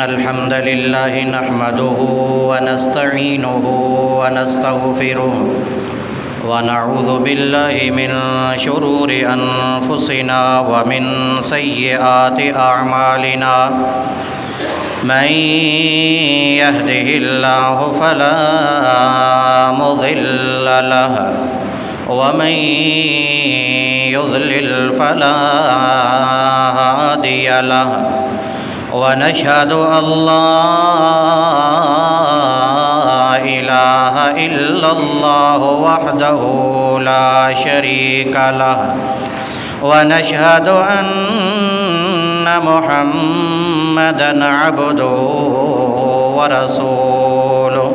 الحمد لله نحمده ونستعينه ونستغفره ونعوذ بالله من شرور أنفسنا ومن سيئات أعمالنا من يهده الله فلا مضل له ومن يضلل فلا هادي له ونشهد أن لا إله إلا الله وحده لا شريك له ونشهد أن محمدًا عبده ورسوله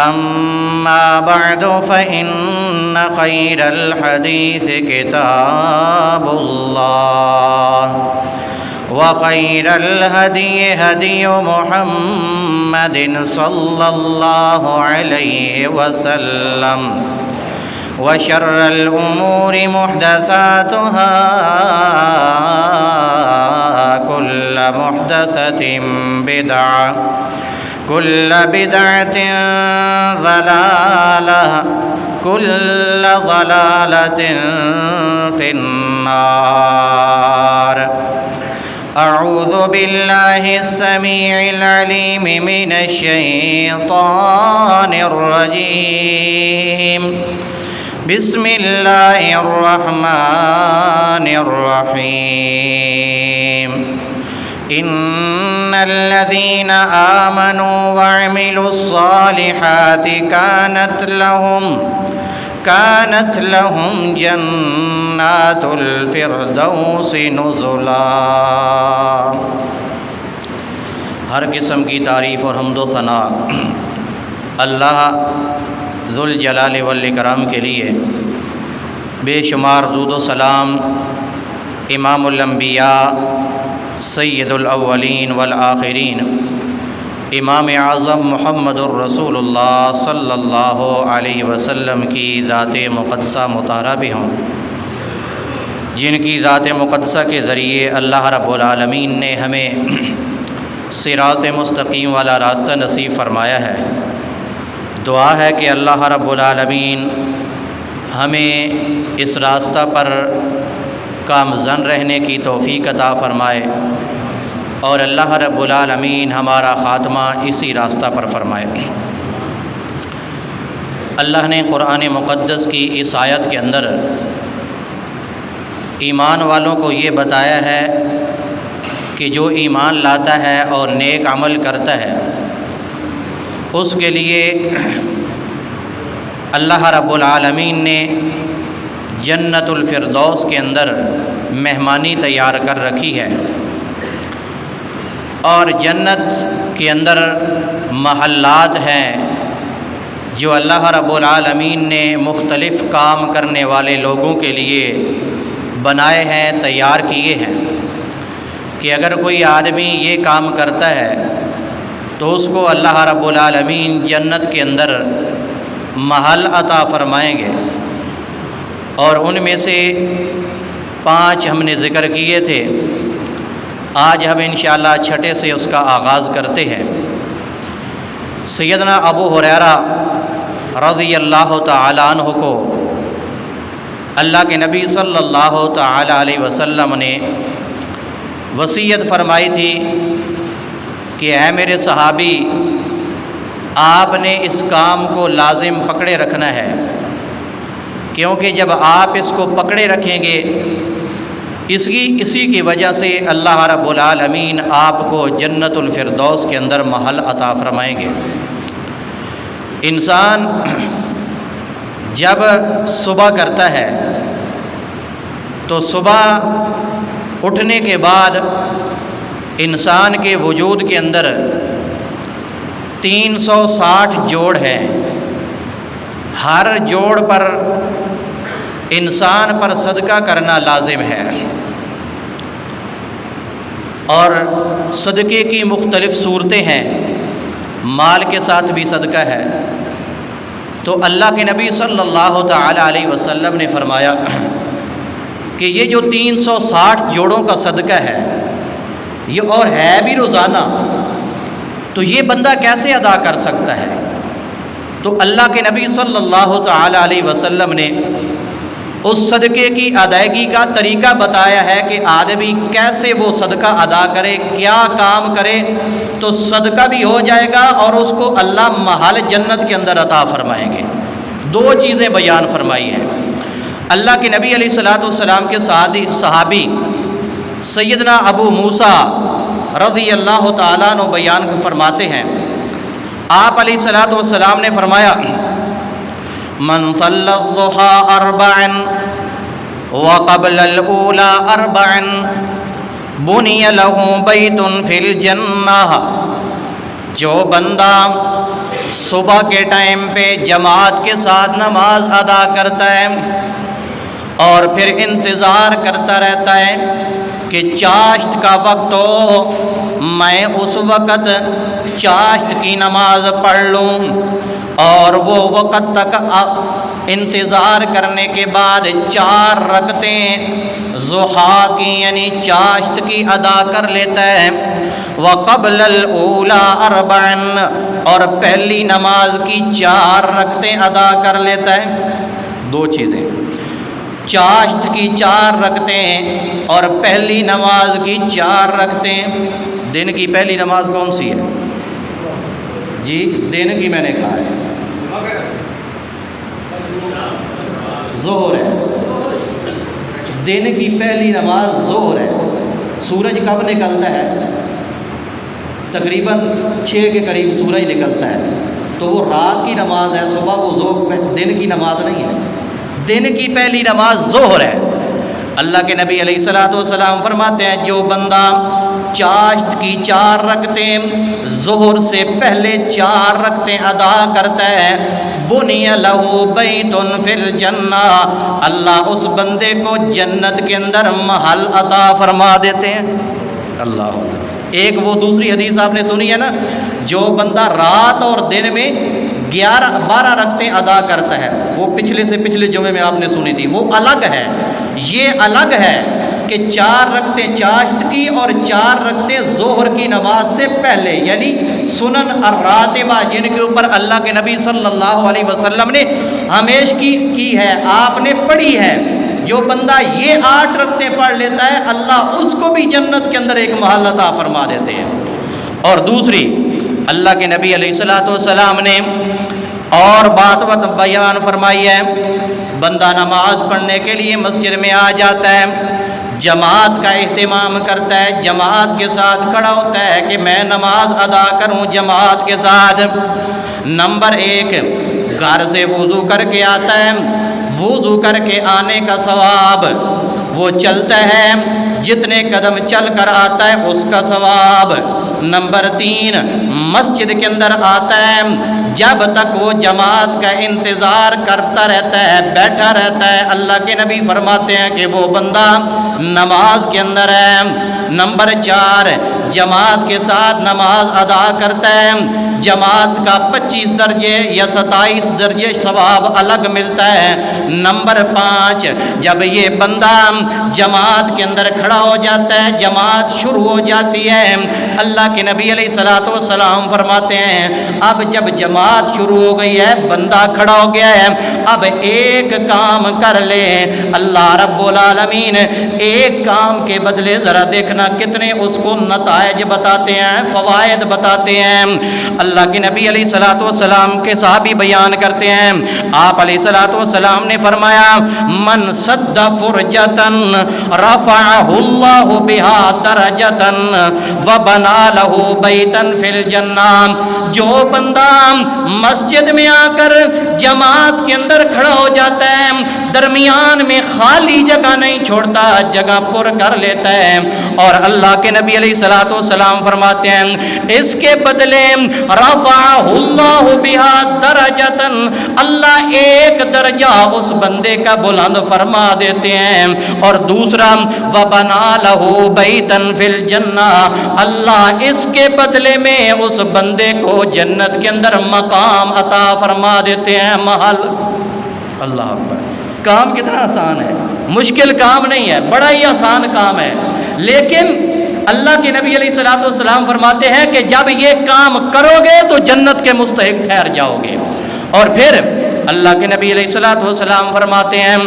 أما بعد فإن خير الحديث كتاب الله وخير الهدي هدي محمد صلى الله عليه وسلم وشر الأمور محدثاتها كل محدثة بدعة كل بدعة ضلالة كل ضلالة في النار أعوذ بالله السميع العليم من الشيطان الرجيم بسم الله الرحمن الرحيم إن الذين آمنوا وعملوا الصالحات كانت لهم جنات الفردوس نزلا۔ ہر قسم کی تعریف اور حمد و ثنا اللہ ذوالجلال والاکرام کے لیے، بے شمار درود و سلام امام الانبیاء سید الاولین والآخرین امام اعظم محمد الرسول اللہ صلی اللہ علیہ وسلم کی ذات مقدسہ مطہرہ بھی ہوں، جن کی ذات مقدسہ کے ذریعے اللہ رب العالمین نے ہمیں صراط مستقیم والا راستہ نصیب فرمایا ہے۔ دعا ہے کہ اللہ رب العالمین ہمیں اس راستہ پر کامزن رہنے کی توفیق عطا فرمائے، اور اللہ رب العالمین ہمارا خاتمہ اسی راستہ پر فرمائے۔ اللہ نے قرآن مقدس کی اس آیت کے اندر ایمان والوں کو یہ بتایا ہے کہ جو ایمان لاتا ہے اور نیک عمل کرتا ہے اس کے لیے اللہ رب العالمین نے جنت الفردوس کے اندر مہمانی تیار کر رکھی ہے، اور جنت کے اندر محلات ہیں جو اللہ رب العالمین نے مختلف کام کرنے والے لوگوں کے لیے بنائے ہیں، تیار کیے ہیں، کہ اگر کوئی آدمی یہ کام کرتا ہے تو اس کو اللہ رب العالمین جنت کے اندر محل عطا فرمائیں گے، اور ان میں سے 5 ہم نے ذکر کیے تھے۔ آج ہم انشاءاللہ 6 سے اس کا آغاز کرتے ہیں۔ سیدنا ابو ہریرہ رضی اللہ تعالی عنہ کو اللہ کے نبی صلی اللہ تعالی علیہ وسلم نے وصیت فرمائی تھی کہ اے میرے صحابی، آپ نے اس کام کو لازم پکڑے رکھنا ہے، کیونکہ جب آپ اس کو پکڑے رکھیں گے اسی کی وجہ سے اللہ رب العالمین آپ کو جنت الفردوس کے اندر محل عطا فرمائیں گے۔ انسان جب صبح کرتا ہے تو صبح اٹھنے کے بعد انسان کے وجود کے اندر 360 جوڑ ہیں، ہر جوڑ پر انسان پر صدقہ کرنا لازم ہے، اور صدقے کی مختلف صورتیں ہیں، مال کے ساتھ بھی صدقہ ہے۔ تو اللہ کے نبی صلی اللہ تعالی علیہ وسلم نے فرمایا کہ یہ جو 360 جوڑوں کا صدقہ ہے یہ اور ہے بھی روزانہ، تو یہ بندہ کیسے ادا کر سکتا ہے؟ تو اللہ کے نبی صلی اللہ تعالی علیہ وسلم نے اس صدقے کی ادائیگی کا طریقہ بتایا ہے کہ آدمی کیسے وہ صدقہ ادا کرے، کیا کام کرے تو صدقہ بھی ہو جائے گا اور اس کو اللہ محل جنت کے اندر عطا فرمائیں گے۔ دو چیزیں بیان فرمائی ہیں۔ اللہ کے نبی علیہ الصلوۃ والسلام کے صحابی سیدنا ابو موسیٰ رضی اللہ تعالیٰ عنہ بیان فرماتے ہیں، آپ علیہ الصلوۃ والسلام نے فرمایا، من صلی الضحى اربعا وقبل الاولى اربعا بنی له بیت فی الجنہ، جو بندہ صبح کے ٹائم پہ جماعت کے ساتھ نماز ادا کرتا ہے اور پھر انتظار کرتا رہتا ہے کہ چاشت کا وقت ہو، میں اس وقت چاشت کی نماز پڑھ لوں، اور وہ وقت تک انتظار کرنے کے بعد 4 رکعتیں ضحیٰ کی یعنی چاشت کی ادا کر لیتا ہے، وقبل الاولی اربعا، اور پہلی نماز کی 4 رکعتیں ادا کر لیتا ہے۔ دو چیزیں، چاشت کی 4 رکعتیں اور پہلی نماز کی 4 رکعتیں۔ دن کی پہلی نماز کون سی ہے جی؟ دن کی میں نے کہا ہے ظہر ہے، دن کی پہلی نماز ظہر ہے۔ سورج کب نکلتا ہے؟ تقریباً 6 کے قریب سورج نکلتا ہے، تو وہ رات کی نماز ہے، صبح وہ ظہر، دن کی نماز نہیں ہے۔ دن کی پہلی نماز ظہر ہے۔ اللہ کے نبی علیہ الصلوۃ والسلام فرماتے ہیں، جو بندہ چاشت کی 4 رکعتیں ظہر سے پہلے 4 رکعتیں ادا کرتا ہے، بنی لہ بیت فی الجنہ، اللہ اس بندے کو جنت کے اندر محل عطا فرما دیتے ہیں۔ اللہ ایک وہ دوسری حدیث آپ نے سنی ہے نا، جو بندہ رات اور دن میں 12 رکعتیں ادا کرتا ہے، وہ پچھلے سے پچھلے جمعے میں آپ نے سنی تھی، وہ الگ ہے۔ یہ الگ ہے کہ 4 رکعتیں چاشت کی اور 4 رکعتیں ظہر کی نماز سے پہلے، یعنی سنن الراتبہ، جن کے اوپر اللہ کے نبی صلی اللہ علیہ وسلم نے ہمیشہ کی ہے، آپ نے پڑھی ہے۔ جو بندہ یہ 8 رکعتیں پڑھ لیتا ہے، اللہ اس کو بھی جنت کے اندر ایک محل عطا فرما دیتے ہیں۔ اور دوسری، اللہ کے نبی علیہ الصلوۃ والسلام نے اور بات بیان فرمائی ہے، بندہ نماز پڑھنے کے لیے مسجد میں آ جاتا ہے، جماعت کا اہتمام کرتا ہے، جماعت کے ساتھ کھڑا ہوتا ہے کہ میں نماز ادا کروں جماعت کے ساتھ۔ نمبر 1، گھر سے وضو کر کے آتا ہے، وضو کر کے آنے کا ثواب، وہ چلتا ہے جتنے قدم چل کر آتا ہے اس کا ثواب۔ نمبر 3، مسجد کے اندر آتا ہے، جب تک وہ جماعت کا انتظار کرتا رہتا ہے، بیٹھا رہتا ہے، اللہ کے نبی فرماتے ہیں کہ وہ بندہ نماز کے اندر ہے۔ نمبر 4، جماعت کے ساتھ نماز ادا کرتا ہے، جماعت کا 25 درجے یا 27 درجے ثواب الگ ملتا ہے۔ نمبر 5، جب یہ بندہ جماعت کے اندر کھڑا ہو جاتا ہے، جماعت شروع ہو جاتی ہے، اللہ کے نبی علیہ الصلوۃ والسلام فرماتے ہیں، اب جب جماعت شروع ہو گئی ہے، بندہ کھڑا ہو گیا ہے، اب ایک کام کر لے، اللہ رب العالمین ایک کام کے بدلے ذرا دیکھنا کتنے اس کو نتائج بتاتے ہیں، فوائد بتاتے ہیں۔ اللہ کے نبی علیہ الصلوۃ والسلام کے صحابی بیان کرتے ہیں، آپ علیہ الصلوۃ والسلام نے فرمایا، من سد فرجۃ رفعہ اللہ بها درجۃ وبنا له بیتا فی الجنہ، جو بندہ مسجد میں آ کر جماعت کے اندر کھڑا ہو جاتا ہے، درمیان میں خالی جگہ نہیں چھوڑتا، جگہ پر کر لیتا ہے، اور اللہ کے نبی علیہ الصلوۃ والسلام فرماتے ہیں اس کے بدلے رفعہ اللہ بها درجۃ، اللہ ایک درجہ اس بندے کا بلند فرما دیتے ہیں، اور دوسرا وبنا له بیتا فی الجنہ، اللہ اس کے بدلے میں اس بندے کو جنت کے اندر مقام عطا فرما دیتے ہیں، محل۔ اللہ اکبر، کام کتنا آسان ہے، مشکل کام نہیں ہے، بڑا ہی آسان کام ہے، لیکن اللہ کے نبی علیہ الصلوۃ والسلام فرماتے ہیں کہ جب یہ کام کرو گے تو جنت کے مستحق ٹھہر جاؤ گے۔ اور پھر اللہ کے نبی علیہ الصلوۃ والسلام فرماتے ہیں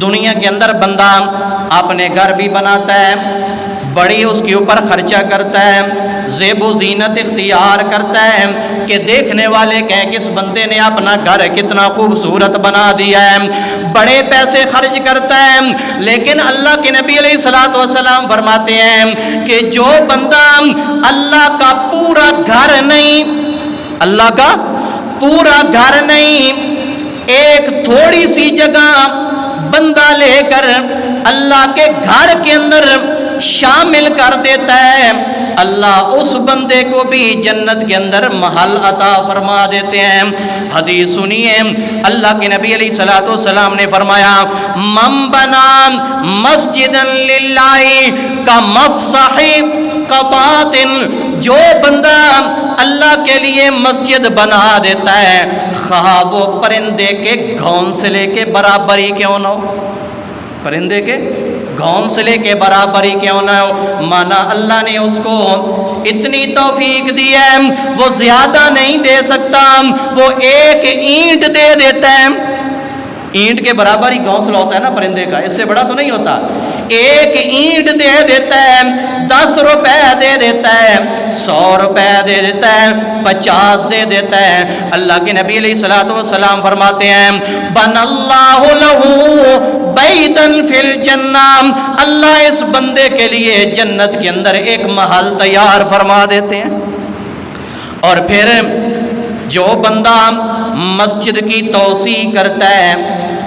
دنیا کے اندر بندہ اپنے گھر بھی بناتا ہے، بڑی اس کے اوپر خرچہ کرتا ہے، زیب و زینت اختیار کرتا ہے کہ دیکھنے والے کہیں کہ اس بندے نے اپنا گھر کتنا خوبصورت بنا دیا ہے، بڑے پیسے خرچ کرتا ہے، لیکن اللہ کے نبی علیہ الصلوۃ والسلام فرماتے ہیں کہ جو بندہ اللہ کا پورا گھر نہیں، اللہ کا پورا گھر نہیں، ایک تھوڑی سی جگہ بندہ لے کر اللہ کے گھر کے اندر شامل کر دیتا ہے، اللہ اس بندے کو بھی جنت کے اندر محل عطا فرما دیتے ہیں۔ حدیث سنیے، اللہ کے نبی علیہ الصلوۃ والسلام نے فرمایا من بنا مسجدا للہ کمفصح قطات، جو بندہ اللہ کے لیے مسجد بنا دیتا ہے خواہ وہ پرندے کے گھونسلے کے برابر ہی کیوں نہ ہو، پرندے کے گھونسلے کے برابر ہی کیوں نہ ہو، مانا اللہ نے اس کو اتنی توفیق دی ہے، وہ زیادہ نہیں دے سکتا، وہ ایک اینٹ دے دیتا ہے، اینٹ کے برابر ہی گھونسلہ ہوتا ہے نا پرندے کا، اس سے بڑا تو نہیں ہوتا، ایک اینٹ دے دیتا ہے، 10 روپے دے دیتا ہے، 100 روپے دے دیتا ہے، 50 دے دیتا ہے۔ اللہ کے نبی علیہ الصلوۃ والسلام فرماتے ہیں بن اللہ لہ بیتا فی الجنہ، اللہ اس بندے کے لیے جنت کے اندر ایک محل تیار فرما دیتے ہیں۔ اور پھر جو بندہ مسجد کی توسیع کرتا ہے،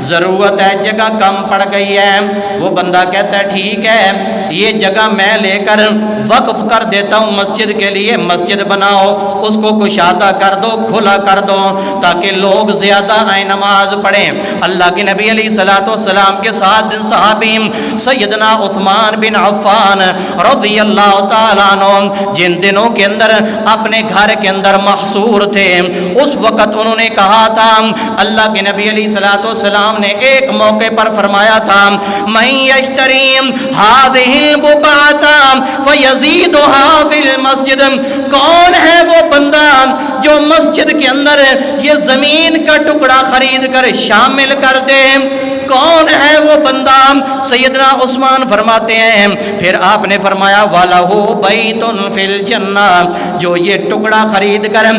ضرورت ہے جگہ کم پڑ گئی ہے، وہ بندہ کہتا ہے ٹھیک ہے یہ جگہ میں لے کر وقف کر دیتا ہوں مسجد کے لیے، مسجد بناؤ، اس کو کشادہ کر دو، کھلا کر دو تاکہ لوگ زیادہ آئیں نماز پڑھیں۔ اللہ کے نبی علیہ الصلوۃ والسلام کے ساتھ صحابی سیدنا عثمان بن عفان رضی اللہ تعالیٰ عنہ جن دنوں کے اندر اپنے گھر کے اندر محصور تھے، اس وقت انہوں نے کہا تھا، اللہ کے نبی علیہ الصلوۃ والسلام نے ایک موقع پر فرمایا تھا من یشتری هذه البقعة فیزیدها فی المسجد، کون ہے وہ بندہ جو مسجد کے اندر یہ زمین کا ٹکڑا خرید کر شامل کر دے، کون ہے وہ بندہ؟ سیدنا عثمان فرماتے ہیں پھر آپ نے فرمایا وَلَهُ بَيْتٌ فِي الْجَنَّةِ، جو یہ ٹکڑا خرید کر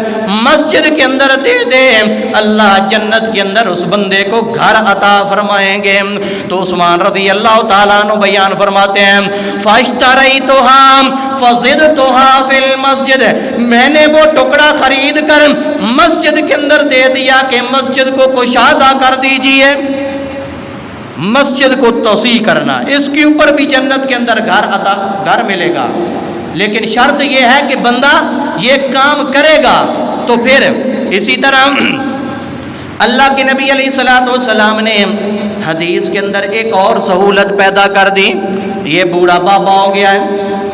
مسجد کے اندر دے دے اللہ جنت کے اندر اس بندے کو گھر عطا فرمائیں گے۔ تو عثمان رضی اللہ تعالیٰ عنہ بیان فرماتے ہیں فَاشْتَرَيْتُهَا فَزِدْتُهَا فِي الْمَسْجِدِ، میں نے وہ ٹکڑا خرید کر مسجد کے اندر دے دیا کہ مسجد کو کشادہ کر دیجئے، مسجد کو توسیع کرنا، اس کے اوپر بھی جنت کے اندر گھر ملے گا، لیکن شرط یہ ہے کہ بندہ یہ کام کرے گا۔ تو پھر اسی طرح اللہ کے نبی علیہ الصلوۃ والسلام نے حدیث کے اندر ایک اور سہولت پیدا کر دی، یہ بوڑھا بابا ہو گیا ہے،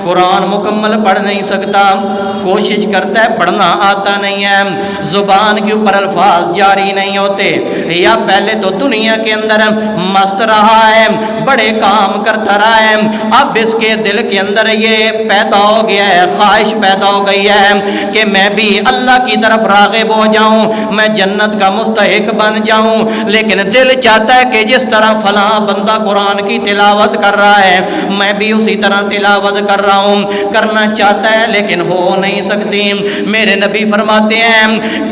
قرآن مکمل پڑھ نہیں سکتا، کوشش کرتا ہے پڑھنا آتا نہیں ہے، زبان کے اوپر الفاظ جاری نہیں ہوتے، یا پہلے تو دنیا کے اندر مست رہا ہے، بڑے کام کرتا رہا ہے، اب اس کے دل کے اندر یہ پیدا ہو گیا ہے، خواہش پیدا ہو گئی ہے کہ میں بھی اللہ کی طرف راغب ہو جاؤں، میں جنت کا مستحق بن جاؤں، لیکن دل چاہتا ہے کہ جس طرح فلاں بندہ قرآن کی تلاوت کر رہا ہے میں بھی اسی طرح تلاوت کر رہا ہوں، کرنا چاہتا ہے لیکن ہو نہیں سکتی۔ میرے نبی فرماتے ہیں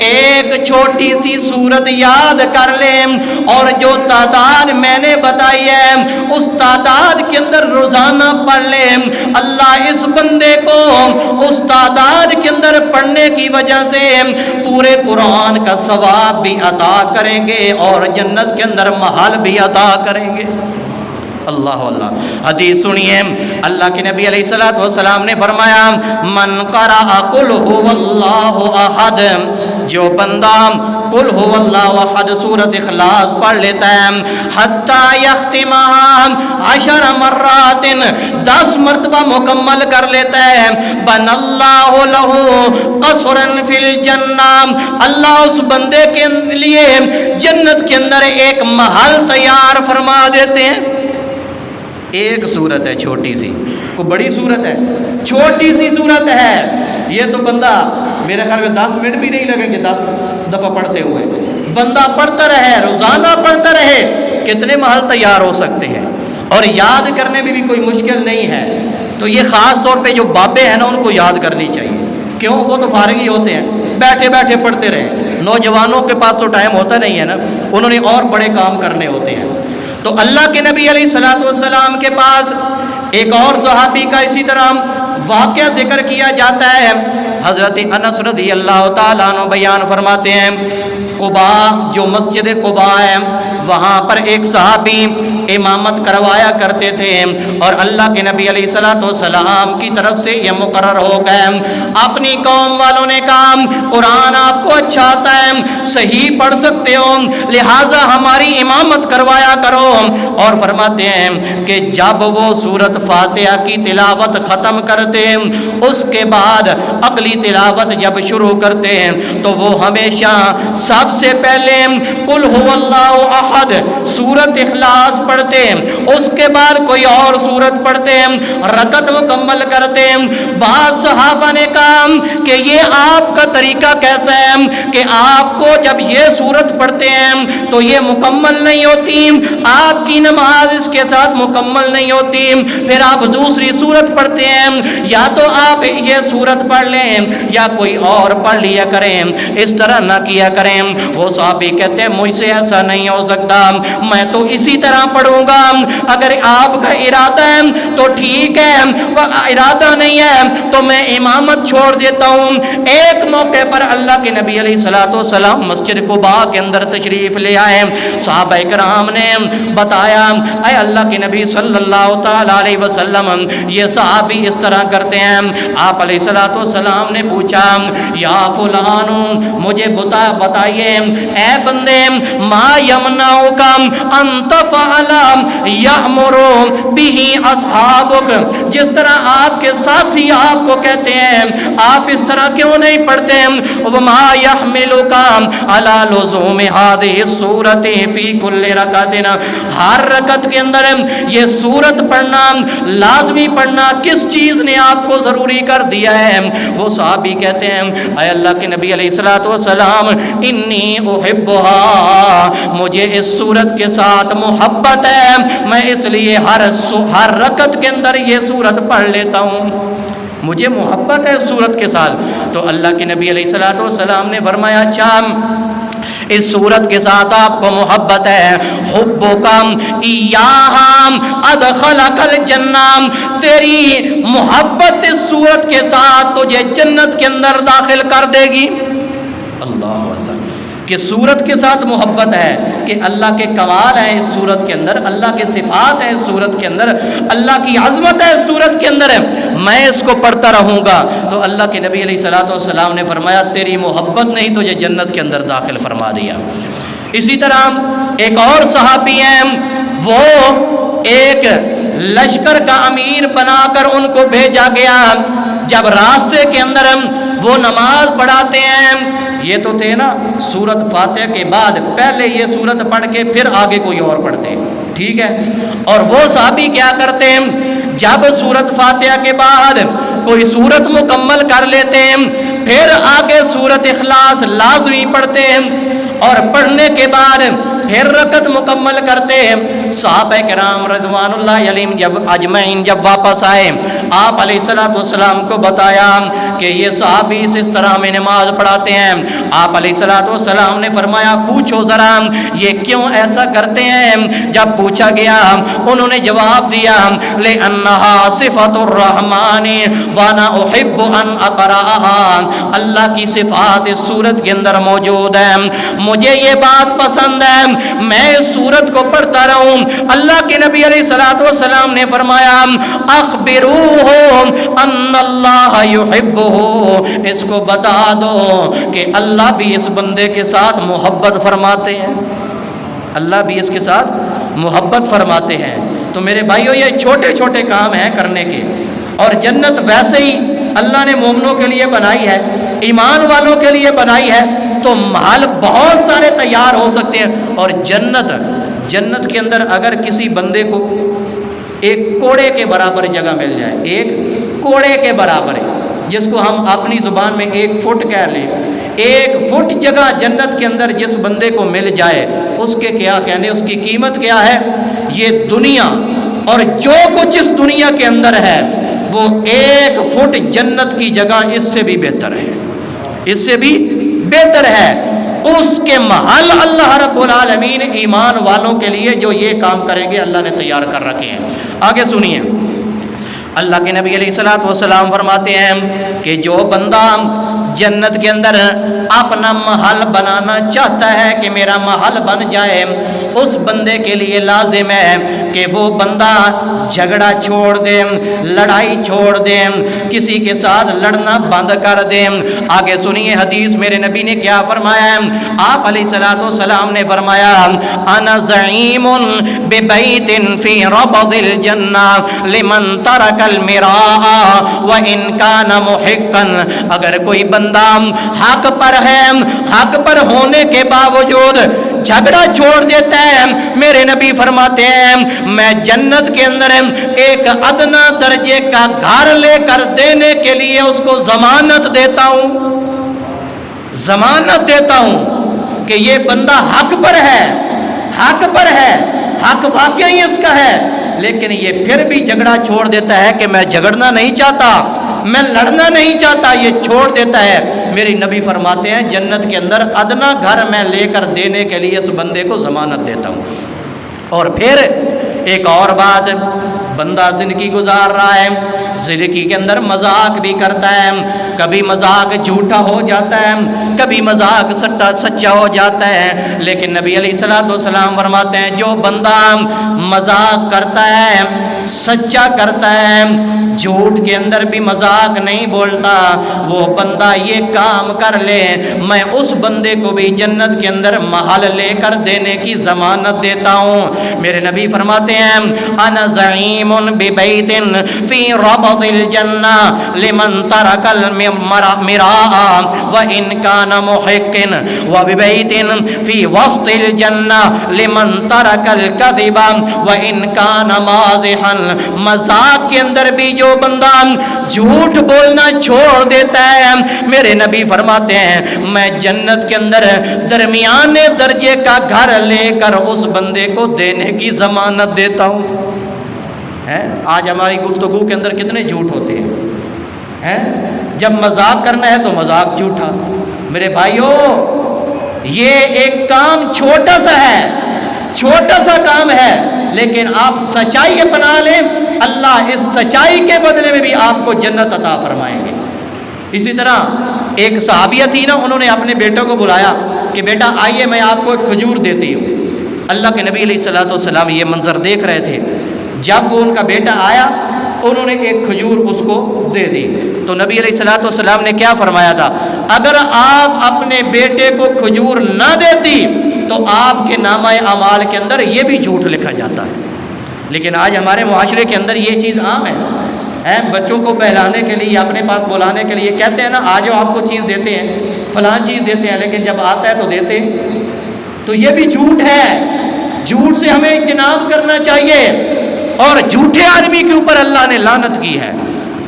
ایک چھوٹی سی سورت یاد کر لیں اور جو تعداد میں نے بتائی ہے اس تعداد کے اندر روزانہ پڑھ لیں، اللہ اس بندے کو اس تعداد کے اندر پڑھنے کی وجہ سے پورے قرآن کا ثواب بھی عطا کریں گے اور جنت کے اندر محل بھی عطا کریں گے۔ اللہ اللہ، حدیث سنیے، اللہ کے نبی علیہ الصلوۃ والسلام نے فرمایا من قرأ قل هو اللہ احد، جو بندہ قل هو اللہ احد سورۃ اخلاص پڑھ لیتا ہے حتی یختمها 10 مرات، 10 مرتبہ مکمل کر لیتا ہے، بن اللہ لہ قصرا فی الجنہ، اللہ اس بندے کے لیے جنت کے اندر ایک محل تیار فرما دیتے ہیں۔ ایک صورت ہے چھوٹی سی، کوئی بڑی صورت ہے؟ چھوٹی سی صورت ہے. یہ تو بندہ میرے خیال میں 10 منٹ بھی نہیں لگیں گے 10 دفعہ پڑھتے ہوئے. بندہ پڑھتا رہے، روزانہ پڑھتا رہے، کتنے محل تیار ہو سکتے ہیں. اور یاد کرنے میں بھی کوئی مشکل نہیں ہے. تو یہ خاص طور پہ جو بابے ہیں نا ان کو یاد کرنی چاہیے. کیوں؟ وہ تو فارغ ہی ہوتے ہیں، بیٹھے بیٹھے پڑھتے رہے. نوجوانوں کے پاس تو ٹائم ہوتا نہیں ہے نا، انہوں نے اور بڑے کام کرنے ہوتے ہیں. تو اللہ کے نبی علیہ الصلوۃ والسلام کے پاس ایک اور صحابی کا اسی طرح واقعہ ذکر کیا جاتا ہے. حضرت انس رضی اللہ تعالیٰ عنہ بیان فرماتے ہیں، قبا جو مسجد قبا ہے وہاں پر ایک صحابی امامت کروایا کرتے تھے اور اللہ کے نبی علیہ الصلوۃ والسلام کی طرف سے یہ مقرر ہو گئے. اپنی قوم والوں نے کہا قرآن آپ کو اچھا آتا ہے، صحیح پڑھ سکتے ہو، لہٰذا ہماری امامت کروایا کرو. اور فرماتے ہیں کہ جب وہ سورۃ فاتحہ کی تلاوت ختم کرتے اس کے بعد اگلی تلاوت جب شروع کرتے ہیں تو وہ ہمیشہ سب سے پہلے قل هو اللہ احد سورۃ اخلاص پڑھتے ہیں، اس کے بعد کوئی اور سورت پڑھتے ہیں، رکعت مکمل کرتے ہیں. بعض صحابہ نے کہا کہ یہ آپ کا طریقہ کیسا ہے کہ آپ کو جب یہ سورت پڑھتے ہیں تو یہ مکمل نہیں ہوتی، آپ کی نماز اس کے ساتھ مکمل نہیں ہوتی، پھر آپ دوسری سورت پڑھتے ہیں، یا تو آپ یہ سورت پڑھ لیں یا کوئی اور پڑھ لیا کریں، اس طرح نہ کیا کریں. وہ صحابی کہتے ہیں مجھ سے ایسا نہیں ہو سکتا، میں تو اسی طرح پڑھوں گا. اگر آپ کا ارادہ ہے تو ٹھیک ہے، ارادہ نہیں ہے تو میں امامت چھوڑ دیتا ہوں. ایک موقع پر اللہ کے نبی علیہ الصلوۃ والسلام مسجد قباء کے اندر تشریف لے آئے. صحابہ کرام نے بتایا اے اللہ کے نبی صلی اللہ تعالی علیہ وسلم یہ صحابی اس طرح کرتے ہیں. آپ علیہ الصلوۃ والسلام نے پوچھا یا فلان مجھے بتائیے اے بندے ما یمنعک ان تفعل یأمر به اصحابک، جس طرح آپ کے ساتھی آپ کو کہتے ہیں آپ اس طرح کیوں نہیں پڑھتے؟ وما یحملک علی لزوم هذه السورۃ فی کل رکعۃ، ہر رکعت کے اندر یہ سورت پڑھنا لازمی پڑھنا کس چیز نے آپ کو ضروری کر دیا ہے؟ وہ صحابی کہتے ہیں اے اللہ کے نبی علیہ الصلوۃ والسلام انی احبها، مجھے اس سورت کے ساتھ محبت ہے، میں اس لیے ہر رکعت کے اندر یہ سورت پڑھ لیتا ہوں، مجھے محبت ہے اس سورت کے ساتھ. تو اللہ کے نبی علیہ الصلوۃ والسلام نے فرمایا اچھا اس سورت کے ساتھ آپ کو محبت ہے، حبک ایہا ادخلک الجنہ، تیری محبت اس سورت کے ساتھ تجھے جنت کے اندر داخل کر دے گی. اللہ اللہ کہ سورت کے ساتھ محبت ہے کہ اللہ کے کمال ہیں اس سورت کے اندر، اللہ کے صفات ہیں اس سورت کے اندر، اللہ کی عظمت ہے اس سورت کے اندر، میں اس کو پڑھتا رہوں گا. تو اللہ کے نبی علیہ الصلوۃ والسلام نے فرمایا تیری محبت نے ہی تجھے جنت کے اندر داخل فرما دیا. اسی طرح ایک اور صحابی ہیں، وہ ایک لشکر کا امیر بنا کر ان کو بھیجا گیا. جب راستے کے اندر وہ نماز پڑھاتے ہیں، یہ تو تھے نا سورت فاتحہ کے بعد پہلے یہ سورت پڑھ کے پھر آگے کوئی اور پڑھتے، ٹھیک ہے. اور وہ صحابی کیا کرتے ہیں جب سورت فاتحہ کے بعد کوئی سورت مکمل کر لیتے ہیں پھر آگے سورت اخلاص لازمی پڑھتے ہیں اور پڑھنے کے بعد پھر رکعت مکمل کرتے ہیں. صحابہ کرام رضوان اللہ علیہم جب اجمعین جب واپس آئے آپ علیہ الصلوۃ والسلام کو بتایا کہ یہ صحابی اس طرح میں نماز پڑھاتے ہیں. آپ علیہ الصلوۃ والسلام نے فرمایا پوچھو ذرا یہ کیوں ایسا کرتے ہیں؟ جب پوچھا گیا انہوں نے جواب دیا لأنها صفۃ الرحمن وانا احب ان اقرأها، اللہ کی صفات اس سورت کے اندر موجود ہیں، مجھے یہ بات پسند ہے میں اس سورت کو پڑھتا رہوں. اللہ کے نبی علیہ الصلوۃ والسلام نے فرمایا اخبروہ ان اللہ یحبہ، اس کو بتا دو کہ اللہ بھی اس بندے کے ساتھ محبت فرماتے ہیں، اللہ بھی اس کے ساتھ محبت فرماتے ہیں. تو میرے بھائیو یہ چھوٹے چھوٹے کام ہیں کرنے کے، اور جنت ویسے ہی اللہ نے مومنوں کے لیے بنائی ہے، ایمان والوں کے لیے بنائی ہے، تو محل بہت سارے تیار ہو سکتے ہیں. اور جنت کے اندر اگر کسی بندے کو ایک کوڑے کے برابر جگہ مل جائے، ایک کوڑے کے برابر ہے، جس کو ہم اپنی زبان میں 1 فٹ کہہ لیں، 1 فٹ جگہ جنت کے اندر جس بندے کو مل جائے، اس کے کیا کہنے، اس کی قیمت کیا ہے؟ یہ دنیا اور جو کچھ اس دنیا کے اندر ہے وہ 1 فٹ جنت کی جگہ اس سے بھی بہتر ہے، اس سے بھی بہتر ہے۔ اس کے محل اللہ رب العالمین ایمان والوں کے لیے جو یہ کام کریں گے اللہ نے تیار کر رکھے ہیں۔ آگے سنیے، اللہ کے نبی علیہ الصلوۃ والسلام فرماتے ہیں کہ جو بندہ جنت کے اندر اپنا محل بنانا چاہتا ہے کہ میرا محل بن جائے، اس بندے کے لیے لازم ہے کہ وہ بندہ جھگڑا چھوڑ دے، لڑائی چھوڑ دے، کسی کے ساتھ لڑنا بند کر دے۔ آگے سنیے حدیث میرے نبی نے کیا فرمایا ہے۔ آپ علیہ الصلوۃ والسلام نے فرمایا انا زعیم ببیت فی ربض الجنہ لمن ترک المراء وان کان محقا، اگر کوئی بندہ حق پر ہے، حق پر ہونے کے باوجود جھگڑا چھوڑ دیتا ہے، میرے نبی فرماتے ہیں میں جنت کے اندر ایک ادنا درجے کا گھر لے کر دینے کے لیے اس کو ضمانت دیتا ہوں، ضمانت دیتا ہوں کہ یہ بندہ حق پر ہے، حق پر ہے، حق واقعی اس کا ہے، لیکن یہ پھر بھی جھگڑا چھوڑ دیتا ہے کہ میں جھگڑنا نہیں چاہتا، میں لڑنا نہیں چاہتا، یہ چھوڑ دیتا ہے، میری نبی فرماتے ہیں جنت کے اندر ادنا گھر میں لے کر دینے کے لیے اس بندے کو ضمانت دیتا ہوں۔ اور پھر ایک اور بات، بندہ زندگی گزار رہا ہے، زندگی کے اندر مذاق بھی کرتا ہے، کبھی مذاق جھوٹا ہو جاتا ہے، کبھی مذاق سچا ہو جاتا ہے، لیکن نبی علیہ الصلوۃ والسلام فرماتے ہیں جو بندہ مذاق کرتا ہے، سچا کرتا ہے، جھوٹ کے اندر بھی مذاق نہیں بولتا، وہ بندہ یہ کام کر لے میں اس بندے کو بھی جنت کے اندر محل لے کر دینے کی ضمانت دیتا ہوں۔ میرے نبی فرماتے ہیں انا زعیم ببیت فی ربض الجنہ لمن ترک المراء وان کان محق وببیت فی وسط الجنہ لمن ترک الکذب وان کان مازحا، مذاق کے اندر بھی جو بندہ جھوٹ بولنا چھوڑ دیتا ہے، میرے نبی فرماتے ہیں میں جنت کے اندر درمیانے درجے کا گھر لے کر اس بندے کو دینے کی ضمانت دیتا ہوں۔ آج ہماری گفتگو کے اندر کتنے جھوٹ ہوتے ہیں، جب مذاق کرنا ہے تو مذاق جھوٹا۔ میرے بھائیو یہ ایک کام چھوٹا سا ہے، چھوٹا سا کام ہے، لیکن آپ سچائی اپنا لیں، اللہ اس سچائی کے بدلے میں بھی آپ کو جنت عطا فرمائیں گے۔ اسی طرح ایک صحابیہ تھی نا، انہوں نے اپنے بیٹے کو بلایا کہ بیٹا آئیے میں آپ کو ایک کھجور دیتی ہوں۔ اللہ کے نبی علیہ الصلوۃ والسلام یہ منظر دیکھ رہے تھے، جب وہ ان کا بیٹا آیا انہوں نے ایک کھجور اس کو دے دی، تو نبی علیہ الصلوۃ والسلام نے کیا فرمایا تھا، اگر آپ اپنے بیٹے کو کھجور نہ دیتی تو آپ کے نامہ اعمال کے اندر یہ بھی جھوٹ لکھا جاتا ہے۔ لیکن آج ہمارے معاشرے کے اندر یہ چیز عام ہے، بچوں کو بہلانے کے لیے اپنے پاس بلانے کے لیے کہتے ہیں نا آ جاؤ آپ کو چیز دیتے ہیں، فلاں چیز دیتے ہیں، لیکن جب آتا ہے تو دیتے، تو یہ بھی جھوٹ ہے۔ جھوٹ سے ہمیں اجتناب کرنا چاہیے، اور جھوٹے آدمی کے اوپر اللہ نے لعنت کی ہے۔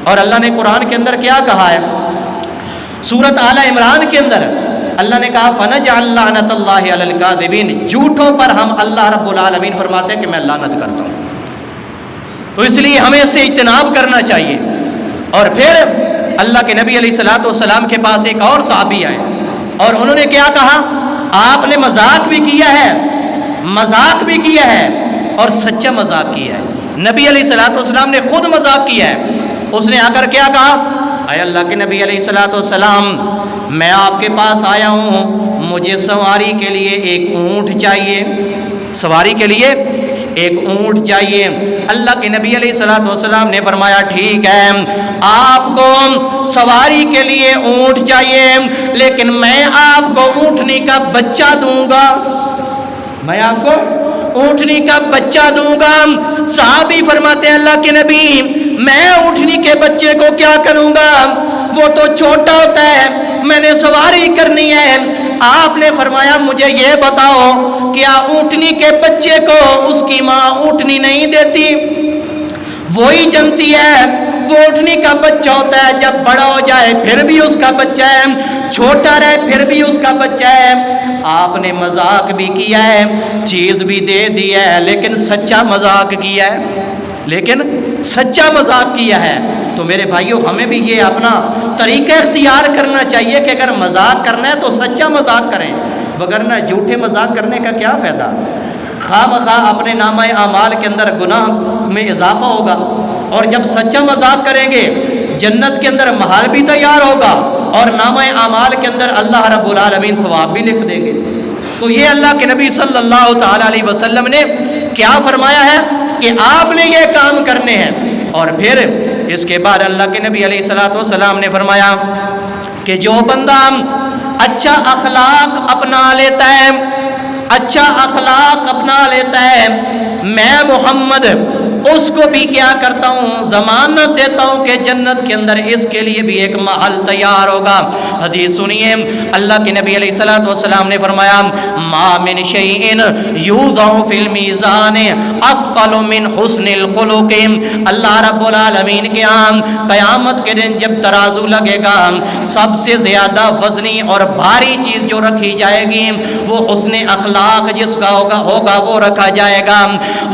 اور اللہ نے قرآن کے اندر کیا کہا ہے، سورۃ آل عمران کے اندر اللہ نے کہا فنجعل لعنت اللہ علی الکاذبین، جھوٹوں پر ہم اللہ رب العالمین فرماتے ہیں کہ میں لعنت کرتا ہوں۔ تو اس لیے ہمیں اس سے اجتناب کرنا چاہیے۔ اور پھر اللہ کے نبی علیہ الصلوۃ والسلام کے پاس ایک اور صحابی آئے اور انہوں نے کیا کہا، آپ نے مذاق بھی کیا ہے، مذاق بھی کیا ہے اور سچا مذاق کیا ہے۔ نبی علیہ الصلوۃ والسلام نے خود مذاق کیا ہے، اس نے آ کر کیا کہا، اے اللہ کے نبی علیہ الصلوۃ والسلام میں آپ کے پاس آیا ہوں، مجھے سواری کے لیے ایک اونٹ چاہیے، سواری کے لیے ایک اونٹ چاہیے۔ اللہ کے نبی علیہ الصلوۃ والسلام نے فرمایا ٹھیک ہے، آپ کو سواری کے لیے اونٹ چاہیے، لیکن میں آپ کو اونٹنی کا بچہ دوں گا، میں آپ کو اونٹنی کا بچہ دوں گا۔ صحابی فرماتے ہیں اللہ کے نبی میں اونٹنی کے بچے کو کیا کروں گا، وہ تو چھوٹا ہوتا ہے، میں نے سواری کرنی ہے۔ آپ نے فرمایا مجھے یہ بتاؤ کیا اونٹنی کے بچے کو اس کی ماں اونٹنی نہیں دیتی؟ وہی جنتی ہے، وہ اٹھنی کا بچہ ہوتا ہے، جب بڑا ہو جائے پھر بھی اس کا بچہ ہے، چھوٹا رہے پھر بھی اس کا بچہ ہے۔ آپ نے مذاق بھی کیا ہے، چیز بھی دے دی ہے، لیکن سچا مذاق کیا ہے، لیکن سچا مذاق کیا ہے۔ تو میرے بھائیوں، ہمیں بھی یہ اپنا طریقہ اختیار کرنا چاہیے کہ اگر مذاق کرنا ہے تو سچا مذاق کریں، وگرنہ جھوٹے مذاق کرنے کا کیا فائدہ؟ خواہ بخواہ اپنے نامہ اعمال کے اندر گناہ میں اضافہ ہوگا، اور جب سچا مذاق کریں گے جنت کے اندر محل بھی تیار ہوگا، اور نامہ اعمال کے اندر اللہ رب العالمین ثواب بھی لکھ دیں گے۔ تو یہ اللہ کے نبی صلی اللہ تعالی علیہ وسلم نے کیا فرمایا ہے کہ آپ نے یہ کام کرنے ہیں۔ اور پھر اس کے بعد اللہ کے نبی علیہ السلام نے فرمایا کہ جو بندہ اچھا اخلاق اپنا لیتا ہے، اچھا اخلاق اپنا لیتا ہے، میں محمد اس کو بھی کیا کرتا ہوں، ضمانت دیتا ہوں کہ جنت کے اندر اس کے لیے بھی ایک محل تیار ہوگا۔ حدیث سنیے، اللہ کے نبی علیہ السلام نے فرمایا ما من شیء یوضع فی المیزان اثقل من حسن الخلق۔ اللہ رب العالمین کے ہاں قیامت کے دن جب ترازو لگے گا، سب سے زیادہ وزنی اور بھاری چیز جو رکھی جائے گی وہ حسن اخلاق جس کا ہوگا وہ رکھا جائے گا۔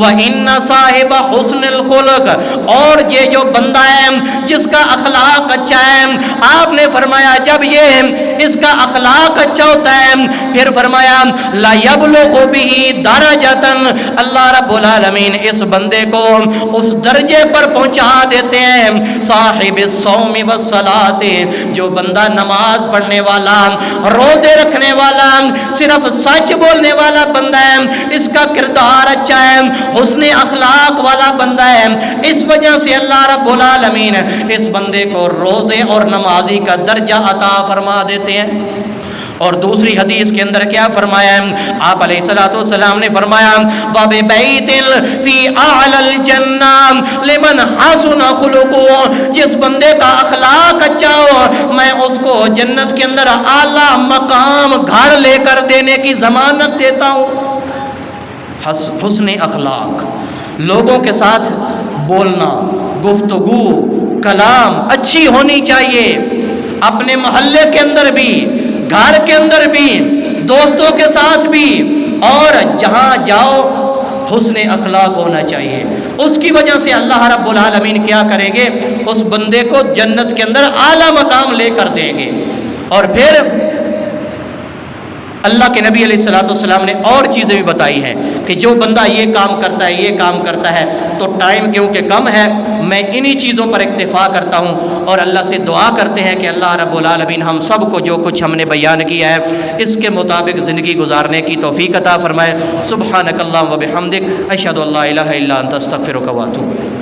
وَإِنَّ صَاحِبَ حسن الخلق، اور یہ جو بندہ ہے جس کا اخلاق اچھا ہے، آپ نے فرمایا جب یہ اس کا اخلاق اچھا ہوتا ہے، پھر فرمایا لا یبلغ به درجۃ، اللہ رب العالمین اس بندے کو اس درجے پر پہنچا دیتے ہیں صاحب الصوم والصلاۃ، جو بندہ نماز پڑھنے والا، روزے رکھنے والا، صرف سچ بولنے والا بندہ ہے، اس کا کردار اچھا ہے، حسن اخلاق والا بندہ ہے، اس وجہ سے اللہ رب العالمین اس بندے کو روزے اور نمازی کا درجہ عطا فرما دیتے ہیں۔ اور دوسری حدیث کے اندر کیا فرمایا ہے؟ آپ علیہ السلام نے فرمایا وَبِبَيْتٍ فِي أَعْلَى الْجَنَّةِ لِمَنْ حَسُنَ خُلُقُهُ، جس بندے کا اخلاق اچھا ہو میں اس کو جنت کے اندر اعلیٰ مقام گھر لے کر دینے کی ضمانت دیتا ہوں۔ حسن اخلاق، لوگوں کے ساتھ بولنا، گفتگو، کلام اچھی ہونی چاہیے، اپنے محلے کے اندر بھی، گھر کے اندر بھی، دوستوں کے ساتھ بھی، اور جہاں جاؤ حسن اخلاق ہونا چاہیے۔ اس کی وجہ سے اللہ رب العالمین کیا کریں گے، اس بندے کو جنت کے اندر اعلیٰ مقام لے کر دیں گے۔ اور پھر اللہ کے نبی علیہ السلام نے اور چیزیں بھی بتائی ہیں کہ جو بندہ یہ کام کرتا ہے، یہ کام کرتا ہے، تو ٹائم کیونکہ کم ہے میں انہی چیزوں پر اکتفا کرتا ہوں، اور اللہ سے دعا کرتے ہیں کہ اللہ رب العالمین ہم سب کو جو کچھ ہم نے بیان کیا ہے اس کے مطابق زندگی گزارنے کی توفیق عطا فرمائے۔ سبحانک اللہم و بحمدک، اشہد ان لا الہ الا انت، استغفرک و اتوب الیک۔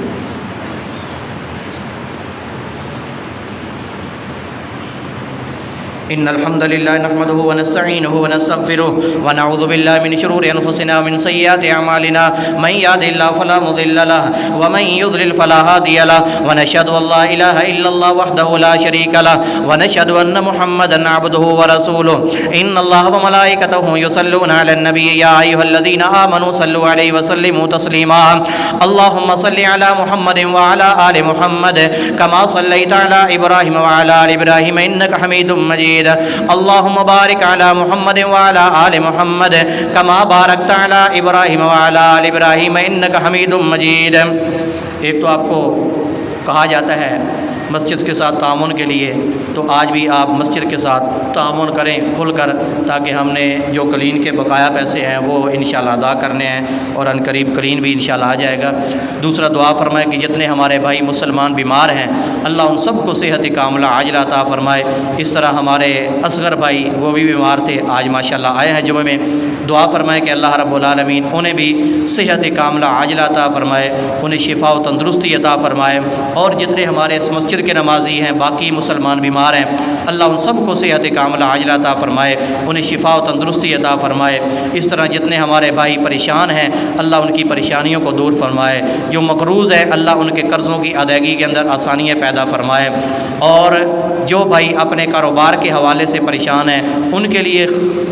إن الحمد لله نحمده ونستعينه ونستغفره ونعوذ بالله من شرور أنفسنا ومن سيئات أعمالنا، من يهده الله فلا مضل له ومن يضلل فلا هادي له، ونشهد أن لا إله إلا الله وحده لا شريك له، ونشهد أن محمدا عبده ورسوله، إن الله وملائكته يصلون على النبي يا أيها الذين آمنوا صلوا عليه وسلموا تسليما، اللهم صل على محمد وعلى آل محمد كما صليت على إبراهيم وعلى آل إبراهيم إنك حميد مجيد، اللهم بارك على محمد وعلى آل محمد كما باركت على إبراهيم وعلى آل إبراهيم إنك حميد مجيد۔ ایک تو آپ کو کہا جاتا ہے مسجد کے ساتھ تعاون کے لیے، تو آج بھی آپ مسجد کے ساتھ تعاون کریں کھل کر، تاکہ ہم نے جو کلین کے بقایا پیسے ہیں وہ انشاءاللہ ادا کرنے ہیں، اور ان قریب کلین بھی انشاءاللہ آ جائے گا۔ دوسرا دعا فرمائے کہ جتنے ہمارے بھائی مسلمان بیمار ہیں اللہ ان سب کو صحت کاملہ عاجلہ عطا فرمائے۔ اس طرح ہمارے اصغر بھائی وہ بھی بیمار تھے، آج ماشاءاللہ آئے ہیں جمعے میں، دعا فرمائے کہ اللہ رب العالمین انہیں بھی صحت کاملہ عاجلہ عطا فرمائے، انہیں شفا و تندرستی عطا فرمائے، اور جتنے ہمارے اس مسجد کے نمازی ہیں باقی مسلمان بیمار ہیں اللہ ان سب کو صحت کاملہ عاجلہ عطا فرمائے، انہیں شفا و تندرستی عطا فرمائے۔ اس طرح جتنے ہمارے بھائی پریشان ہیں اللہ ان کی پریشانیوں کو دور فرمائے، جو مقروض ہیں اللہ ان کے قرضوں کی ادائیگی کے اندر آسانیاں پیدا فرمائے، اور جو بھائی اپنے کاروبار کے حوالے سے پریشان ہیں ان کے لیے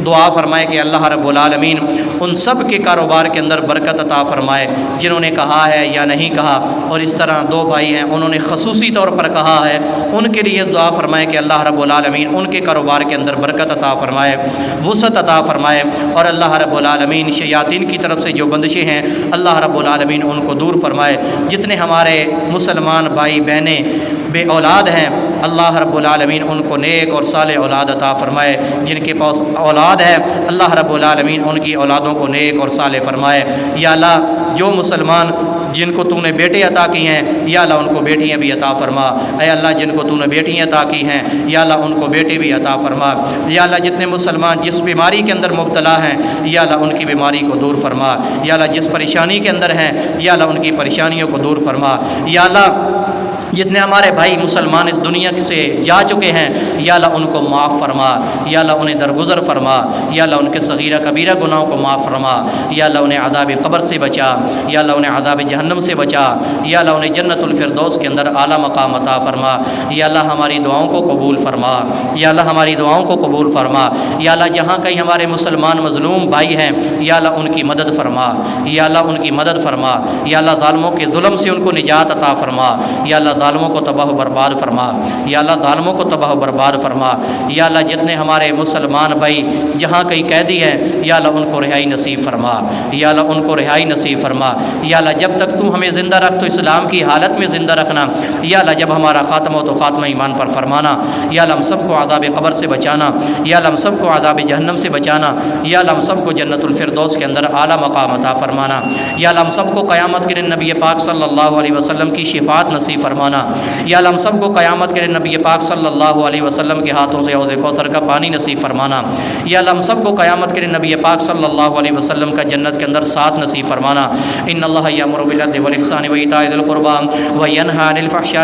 دعا فرمائے کہ اللہ رب العالمین ان سب کے کاروبار کے اندر برکت عطا فرمائے جنہوں نے کہا ہے یا نہیں کہا، اور اس طرح دو بھائی ہیں انہوں نے خصوصی طور پر کہا ہے، ان کے لیے دعا فرمائے کہ اللہ رب العالمین ان کے کاروبار کے اندر برکت عطا فرمائے، وسعت عطا فرمائے، اور اللہ رب العالمین شیاطین کی طرف سے جو بندشیں ہیں اللہ رب العالمین ان کو دور فرمائے۔ جتنے ہمارے مسلمان بھائی بہنیں بے اولاد ہیں اللہ رب العالمین ان کو نیک اور صالح اولاد عطا فرمائے، جن کے پاس اولاد ہے اللہ رب العالمین ان کی اولادوں کو نیک اور صالح فرمائے۔ یا اللہ جو مسلمان جن کو تو نے بیٹے عطا کی ہیں یا اللہ ان کو بیٹیاں بھی عطا فرما، اے اللہ جن کو تو نے بیٹیاں عطا کی ہیں یا اللہ ان کو بیٹے بھی عطا فرما۔ یا اللہ جتنے مسلمان جس بیماری کے اندر مبتلا ہیں یا اللہ ان کی بیماری کو دور فرما، یا اللہ جس پریشانی کے اندر ہیں یا اللہ ان کی پریشانیوں کو دور فرما۔ یا اللہ جتنے ہمارے بھائی مسلمان اس دنیا سے جا چکے ہیں یا اللہ ان کو معاف فرما، یا اللہ انہیں درگزر فرما، یا اللہ ان کے صغیرہ کبیرہ گناہوں کو معاف فرما، یا اللہ انہیں عذاب قبر سے بچا، یا اللہ انہیں عذاب جہنم سے بچا، یا اللہ انہیں جنت الفردوس کے اندر اعلیٰ مقام عطا فرما۔ یا اللہ ہماری دعاؤں کو قبول فرما، یا اللہ ہماری دعاؤں کو قبول فرما۔ یا اللہ جہاں کہیں ہمارے مسلمان مظلوم بھائی ہیں یا اللہ ان کی مدد فرما، یا اللہ ان کی مدد فرما، یا اللہ ظالموں کے ظلم سے ان کو نجات عطا فرما، یا اللہ ظالموں کو تباہ و برباد فرما، یا اللہ ظالموں کو تباہ و برباد فرما۔ یا اللہ جتنے ہمارے مسلمان بھائی جہاں کہیں قیدی ہیں یا اللہ ان کو رہائی نصیب فرما، یا اللہ ان کو رہائی نصیب فرما۔ یا اللہ جب تک تو ہمیں زندہ رکھ تو اسلام کی حالت میں زندہ رکھنا، یا اللہ جب ہمارا خاتمہ ہو تو خاتمہ ایمان پر فرمانا، یا اللہ ہم سب کو عذاب قبر سے بچانا، یا اللہ ہم سب کو عذاب جہنم سے بچانا، یا اللہ ہم سب کو جنت الفردوس کے اندر اعلیٰ مقام عطا فرمانا، یا اللہ ہم سب کو قیامت کے دن نبی پاک صلی اللہ علیہ وسلم کی شفاعت نصیب فرمانا، یا اللہ ہم سب کو قیامت کے دن نبی پاک صلی اللہ علیہ وسلم کے ہاتھوں سے حوض کوثر کا پانی نصیب فرمانا، یا اللہ ہم سب کو قیامت کے دن نبی پاک صلی اللہ علیہ وسلم کا جنت کے اندر ساتھ نصیب فرمانا۔ ان اللہ یامر بالعدل والاحسان وایتاء ذی القربی وینھی عن الفحشاء